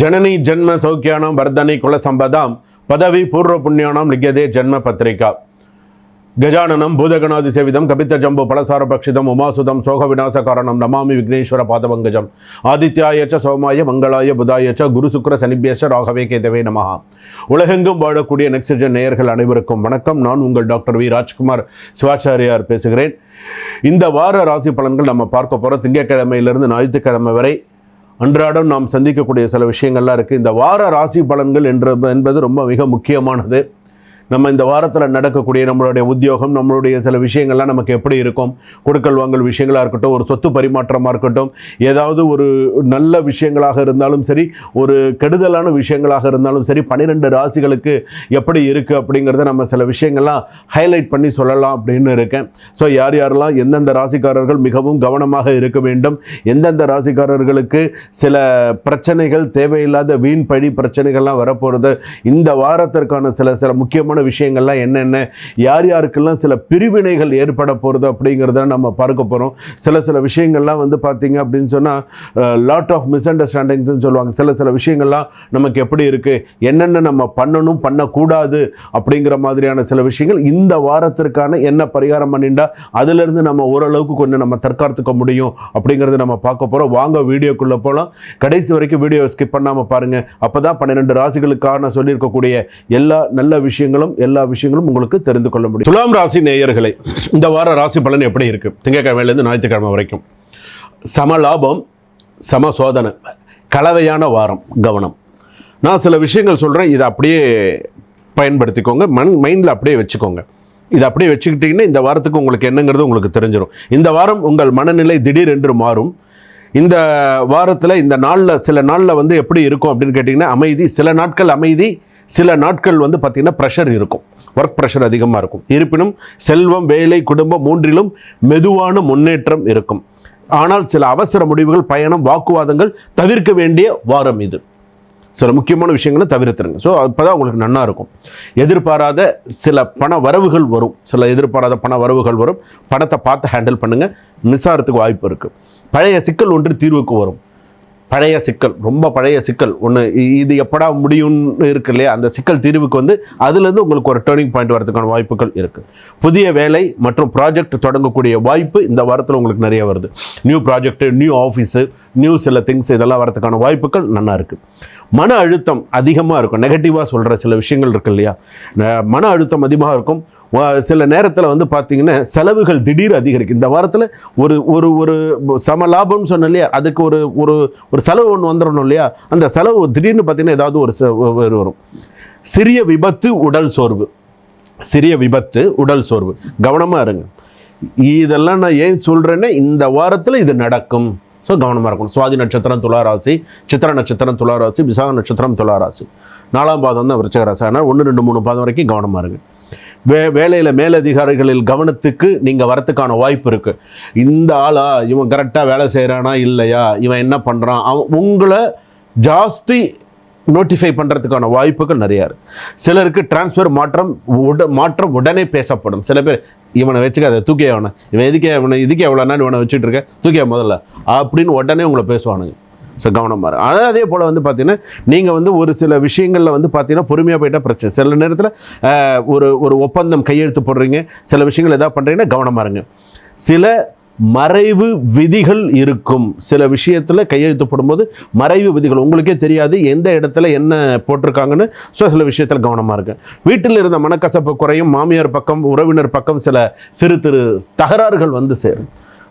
जननी जन्म सौख्यानां वर्धनी कुल संपदां पदवी पूर्व पुण्यानां लिख्यते जन्म पत्रिका गजाननं भूतगणादिसेवितं कपितजम्बो फलसारभक्षितम् उमासुतं शोकविनाशकारणं नमामि विघ्नेश्वर पादपङ्कजम् आदित्याय च सोमाय मंगलाय बुधाय च गुरु शुक्र शनिभ्यश्च राघवे केतवे नमः. உலகெங்கும் வாழக்கூடிய நெக்ஸ்ட்ஜென் நேயர்கள் அனைவருக்கும் வணக்கம். நான் உங்கள் டாக்டர் வி ராஜ்குமார் சிவாச்சாரியார் பேசுகிறேன். இந்த வார ராசி பலன்கள் நம்ம பார்க்க போகிறோம். திங்கட்கிழமையிலிருந்து ஞாயிற்றுக்கிழமை வரை அன்றாடம் நாம் சந்திக்கக்கூடிய சில விஷயங்கள்லாம் இருக்குது. இந்த வார ராசி பலன்கள் என்பது ரொம்ப மிக முக்கியமானது. நம்ம இந்த வாரத்தில் நடக்கக்கூடிய நம்மளுடைய உத்தியோகம், நம்மளுடைய சில விஷயங்கள்லாம் நமக்கு எப்படி இருக்கும், கொடுக்கல் வாங்கல் விஷயங்களாக இருக்கட்டும், ஒரு சொத்து பரிமாற்றமாக இருக்கட்டும், ஏதாவது ஒரு நல்ல விஷயங்களாக இருந்தாலும் சரி, ஒரு கெடுதலான விஷயங்களாக இருந்தாலும் சரி, 12 ராசிகளுக்கு எப்படி இருக்குது அப்படிங்கிறத நம்ம சில விஷயங்கள்லாம் ஹைலைட் பண்ணி சொல்லலாம் அப்படின்னு இருக்கேன். ஸோ யார் யாரெல்லாம் எந்தெந்த ராசிக்காரர்கள் மிகவும் கவனமாக இருக்க வேண்டும், எந்தெந்த ராசிக்காரர்களுக்கு சில பிரச்சனைகள், தேவையில்லாத வீண் பழி பிரச்சனைகள்லாம் வரப்போகிறது, இந்த வாரத்திற்கான சில முக்கியமான விஷயங்கள்லாம் என்னென்ன, யார் யாருக்கெல்லாம் சில பிரிவினைகள் ஏற்பட போகிறது அப்படிங்கிறத நம்ம பார்க்க போகிறோம். சில விஷயங்கள்லாம் வந்து பார்த்தீங்க அப்படின்னு சொன்னால் லாட் ஆஃப் மிஸ் அண்டர்ஸ்டாண்டிங்ஸ்ன்னு சொல்லுவாங்க. சில விஷயங்கள்லாம் நமக்கு எப்படி இருக்குது, என்னென்ன நம்ம பண்ணணும் பண்ணக்கூடாது அப்படிங்கிற மாதிரியான சில விஷயங்கள் இந்த வாரத்திற்கான என்ன பரிகாரம் பண்ணிட்டா அதிலிருந்து நம்ம ஓரளவுக்கு கொஞ்சம் நம்ம தற்காத்துக்க முடியும் அப்படிங்கிறத நம்ம பார்க்க போகிறோம். வாங்க வீடியோக்குள்ளே போகலாம். கடைசி வரைக்கும் வீடியோ ஸ்கிப் பண்ணாமல் பாருங்கள். அப்போ தான் 12 ராசிகளுக்கான சொல்லியிருக்கக்கூடிய எல்லா விஷயங்களும் உங்களுக்கு தெரிந்து கொள்ள முடியும். துலாம் ராசி நேயர்களை, இந்த வார ராசி பலன் எப்படி இருக்கு? திங்கட்கிழமையிலிருந்து ஞாயிற்றுக்கிழமை வரைக்கும் சம லாபம், சம சோதனை, கலவையான வாரம். கவனம். நான் சில விஷயங்கள் சொல்கிறேன், இதை அப்படியே பயன்படுத்திக்கோங்க, மைண்டில் அப்படியே வச்சுக்கோங்க. இதை அப்படியே வச்சுக்கிட்டிங்கன்னா இந்த வாரத்துக்கு உங்களுக்கு என்னங்கிறது உங்களுக்கு தெரிஞ்சிடும். இந்த வாரம் உங்கள் மனநிலை திடீரென்று மாறும். இந்த வாரத்தில் இந்த நாளில் சில நாளில் வந்து எப்படி இருக்கும் அப்படின்னு கேட்டிங்கன்னா அமைதி, சில நாட்கள் அமைதி, சில நாட்கள் வந்து பார்த்திங்கன்னா ப்ரெஷர் இருக்கும், ஒர்க் ப்ரெஷர் அதிகமாக இருக்கும். இருப்பினும் செல்வம், வேலை, குடும்பம் மூன்றிலும் மெதுவான முன்னேற்றம் இருக்கும். ஆனால் சில அவசர முடிவுகள், பயணம், வாக்குவாதங்கள் தவிர்க்க வேண்டிய வாரம் இது. சில முக்கியமான விஷயங்களை தவிர்த்துருங்க. ஸோ அப்போ தான் உங்களுக்கு நன்னா இருக்கும். எதிர்பாராத சில பண வரவுகள் வரும், பணத்தை பார்த்து ஹேண்டில் பண்ணுங்கள். மிஸ் ஆகிறதுக்கு வாய்ப்பு இருக்குது. பழைய சிக்கல் ஒன்று தீர்வுக்கு வரும். பழைய சிக்கல், ரொம்ப பழைய சிக்கல் ஒன்று, இது எப்படா முடியும்னு இருக்கு இல்லையா, அந்த சிக்கல் தீர்வுக்கு வந்து அதுலேருந்து உங்களுக்கு ஒரு டேர்னிங் பாயிண்ட் வரதுக்கான வாய்ப்புகள் இருக்குது. புதிய வேலை மற்றும் ப்ராஜெக்ட் தொடங்கக்கூடிய வாய்ப்பு இந்த வாரத்தில் உங்களுக்கு நிறைய வருது. New project, new office, new சில திங்ஸ் இதெல்லாம் வரதுக்கான வாய்ப்புகள் நல்லா இருக்குது. மன அழுத்தம் அதிகமாக இருக்கும். நெகட்டிவாக சொல்கிற சில விஷயங்கள் இருக்கு இல்லையா, மன அழுத்தம் அதிகமாக இருக்கும். சில நேரத்தில் வந்து பார்த்திங்கன்னா செலவுகள் திடீர் அதிகரிக்கும். இந்த வாரத்தில் ஒரு ஒரு ஒரு சம லாபம்னு சொன்னோம் இல்லையா, அதுக்கு ஒரு ஒரு செலவு ஒன்று வந்துடணும் இல்லையா, அந்த செலவு திடீர்னு பார்த்திங்கன்னா ஏதாவது ஒரு வரும். சிறிய விபத்து, உடல் சோர்வு, கவனமாக இருங்க. இதெல்லாம் நான் ஏன் சொல்கிறேன்னா இந்த வாரத்தில் இது நடக்கும். ஸோ கவனமாக இருக்கணும். சுவாதி நட்சத்திரம் துளாராசி, சித்திர நட்சத்திரம் துளாராசி, விசாக நட்சத்திரம் துளாராசி, 4ஆம் பாதம் தான் விருச்சிக ராசி. ஆனால் 1, 2, 3 பாதம் வரைக்கும் கவனமாக இருங்க. வேலையில் மேலதிகாரிகளில் கவனத்துக்கு நீங்கள் வரத்துக்கான வாய்ப்பு இருக்குது. இந்த ஆளா, இவன் கரெக்டாக வேலை செய்கிறானா இல்லையா, இவன் என்ன பண்ணுறான், உங்களை ஜாஸ்தி நோட்டிஃபை பண்ணுறதுக்கான வாய்ப்புகள் நிறையா இருக்குது. சிலருக்கு டிரான்ஸ்ஃபர் மாற்றம் உடனே பேசப்படும். சில பேர் இவனை வச்சுக்க, அதை தூக்கி அவனை, இவன் இதுக்கே எவ்வளோனா இவனை வச்சுட்டு இருக்க, தூக்கிய முதல்ல அப்படின்னு உடனே உங்களை பேசுவானுங்க. ஸோ கவனமாக இருக்கும். ஆனால் அதே போல் வந்து பார்த்திங்கன்னா நீங்கள் வந்து ஒரு சில விஷயங்களில் வந்து பார்த்திங்கன்னா பொறுமையாக போயிட்டால் பிரச்சனை. சில நேரத்தில் ஒரு ஒப்பந்தம் கையெழுத்து போடுறீங்க, சில விஷயங்கள் எதாவது பண்ணுறீங்கன்னா கவனமாக இருங்க. சில மறைவு விதிகள் இருக்கும். சில விஷயத்தில் கையெழுத்து போடும்போது மறைவு விதிகள் உங்களுக்கே தெரியாது எந்த இடத்துல என்ன போட்டிருக்காங்கன்னு. ஸோ சில விஷயத்தில் கவனமாக இருக்கு. வீட்டில் இருந்த மனக்கசப்பு குறையும். மாமியார் பக்கம், உறவினர் பக்கம் சில சிறு தகராறுகள் வந்து சேரும்.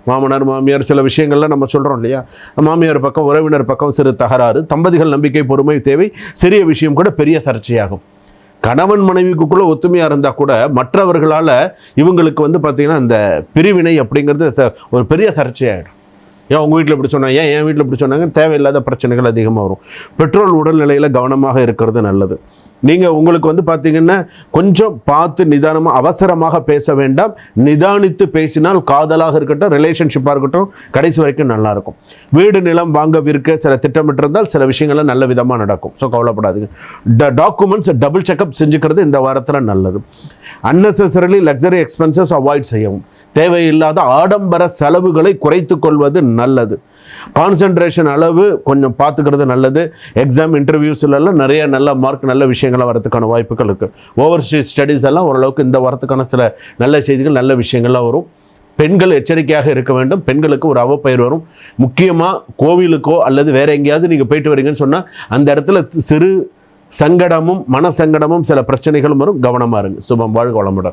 மாமனார் மாமியார் சில விஷயங்கள்லாம் நம்ம சொல்கிறோம் இல்லையா, மாமியார் பக்கம், உறவினர் பக்கம் சிறு தகராறு. தம்பதிகள் நம்பிக்கை, பொறுமை தேவை. சிறிய விஷயம் கூட பெரிய சர்ச்சையாகும். கணவன் மனைவிக்குள்ளே ஒத்துமையாக இருந்தால் கூட மற்றவர்களால் இவங்களுக்கு வந்து பார்த்திங்கன்னா இந்த பிரிவினை அப்படிங்கிறது ஒரு பெரிய சர்ச்சையாகிடும். ஏன் உங்கள் வீட்டில் இப்படி சொன்னாங்க, என் வீட்டில் இப்படி சொன்னாங்க, தேவையில்லாத பிரச்சனைகள் அதிகமாக வரும். பெட்ரோல் உடல்நிலையில் கவனமாக இருக்கிறது நல்லது. நீங்கள் உங்களுக்கு வந்து பார்த்திங்கன்னா கொஞ்சம் பார்த்து நிதானமாக, அவசரமாக பேச வேண்டாம். நிதானித்து பேசினால் காதலாக இருக்கட்டும், ரிலேஷன்ஷிப்பாக இருக்கட்டும், கடைசி வரைக்கும் நல்லாயிருக்கும். வீடு நிலம் வாங்க விற்க சில திட்டமிட்டிருந்தால் சில விஷயங்கள்லாம் நல்ல விதமாக நடக்கும். ஸோ கவலைப்படாதீங்க. டாக்குமெண்ட்ஸ் டபுள் செக்அப் செஞ்சுக்கிறது இந்த வாரத்தில் நல்லது. அன்னெசரிலி லக்ஸரி எக்ஸ்பென்சஸ் அவாய்ட் செய்யவும். தேவையில்லாத ஆடம்பர செலவுகளை குறைத்து கொள்வது நல்லது. கான்சன்ட்ரேஷன் அளவு கொஞ்சம் பார்த்துக்கிறது நல்லது. எக்ஸாம் இன்டர்வியூஸ்லாம் நிறைய நல்ல மார்க் நல்ல விஷயங்கள்லாம் வரதுக்கான வாய்ப்புகள் இருக்குது. ஓவர்சீஸ் ஸ்டடீஸ் எல்லாம் ஓரளவுக்கு இந்த வாரத்துக்கான சில நல்ல செய்திகள் நல்ல விஷயங்கள்லாம் வரும். பெண்கள் எச்சரிக்கையாக இருக்க வேண்டும். பெண்களுக்கு ஒரு அவப்பெயர் வரும். முக்கியமாக கோவிலுக்கோ அல்லது வேற எங்கேயாவது நீங்கள் போயிட்டு வரீங்கன்னு சொன்னால் அந்த இடத்துல சிறு சங்கடமும் மன சங்கடமும் சில பிரச்சனைகளும் வரும். கவனமாக இருங்க. சுபம். வாழ்க வளமுடன்.